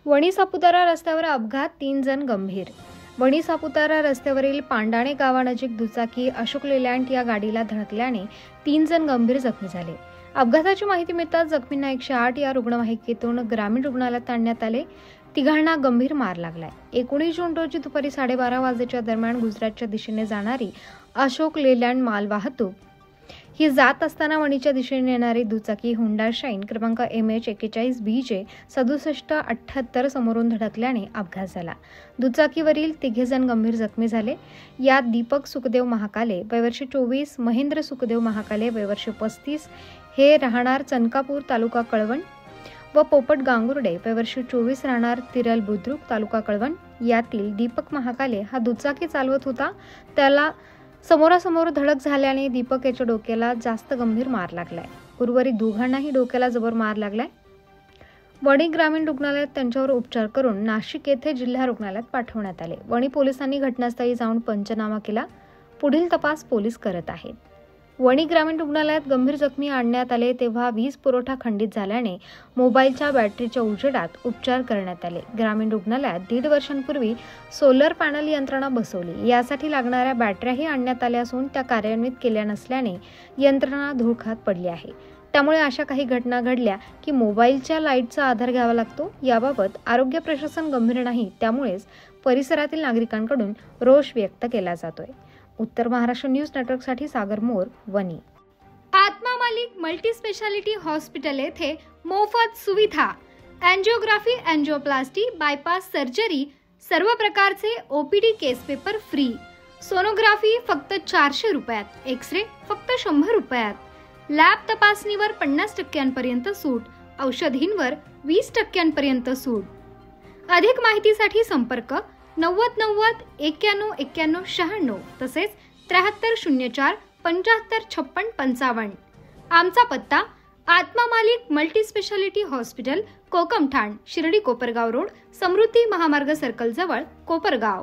वणी सापुतारा रस्त्यावर अपघात, 3 जण गंभीर। वणी सापुतारा रस्त्यावरील पांडाणे गावानजीक दुचाकी अशोक लेलँड या गाडीला धडकल्याने 3 जण गंभीर जखमी झाले। अपघाताची माहिती मिळताच जखमींना 108 या रुग्णवाहिकेतून ग्रामीण रुग्णालयात आणण्यात आले। तिघांना गंभीर मार लागलाय। 19 जून रोजी दुपारी 12:30 वाजेच्या दरम्यान गुजरातच्या दिशेने जाणारी अशोक लेलँड माल वाहतूक ही जात असताना वणीच्या दिशेने येणारी दुचाकी हुंडा शाईन क्रमांक MH41BJ 6778 समोरून धडकल्याने अपघात झाला। दुचाकीवरील तिघे जण गंभीर जखमी झाले। यात दीपक सुखदेव महाकाले वयवर्ष 24, महेंद्र सुखदेव महाकाले वयवर्ष 35 हे राहणार चनकापूर तालुका कळवण व पोपट गांगुर्डे वयवर्ष 24 राहणार तिरल बुद्रुक तालुका कळवण। यातील दीपक महाकाले हा दुचाकी चालवत होता। त्याला समोरासमोर धडक झाल्याने दीपक याच्या डोक्याला जास्त गंभीर मार लागलाय। उर्वरित दोघांनाही डोक्याला जबर मार लागलाय। वणी ग्रामीण रुग्णालयात त्यांच्यावर उपचार करून नाशिक येथे जिल्हा रुग्णालयात पाठवण्यात आले। वणी पोलिसांनी घटनास्थळी जाऊन पंचनामा केला। पुढील तपास पोलीस करत आहेत। वणी ग्रामीण रुग्णालयात गंभीर जखमी आणण्यात आले तेव्हा वीज पुरवठा खंडित झाल्याने मोबाईलच्या बॅटरीच्या उजेडात उपचार करण्यात आले। ग्रामीण रुग्णालयात 1.5 वर्षांपूर्वी सोलर पॅनल यंत्रणा बसवली। यासाठी लागणाऱ्या बॅटऱ्याही आणण्यात आल्या असून त्या कार्यान्वित केल्या नसल्याने यंत्रणा धूळ खात पडली आहे। त्यामुळे अशा काही घटना घडल्या की मोबाईलच्या लाईटचा आधार घ्यावा लागतो। याबाबत आरोग्य प्रशासन गंभीर नाही, त्यामुळेच परिसरातील नागरिकांकडून रोष व्यक्त केला जातोय। उत्तर महाराष्ट्र न्यूज नेटवर्कसाठी सागर मोर, वणी। आत्मा मालिक मल्टी स्पेशालिटी हॉस्पिटल येथे मोफत सुविधा, एंजियोग्राफी, एंजियोप्लास्टी, बायपास सर्जरी, सर्व प्रकारचे OPD केस पेपर फ्री, सोनोग्राफी फक्त 400 रुपयात, एक्सरे फक्त 100 रुपयात, लॅब तपासणीवर 50% सूट, औषधींवर 20% सूट। अधिक माहितीसाठी संपर्क 90 90 91 91 96 तसेच 7304 75 56 55। आमचा पत्ता Atma Malik multi speciality hospital, Kokamthan, Shirdi Kopargaon road, Samruddhi Mahamarg circle जवळ, कोपरगाव।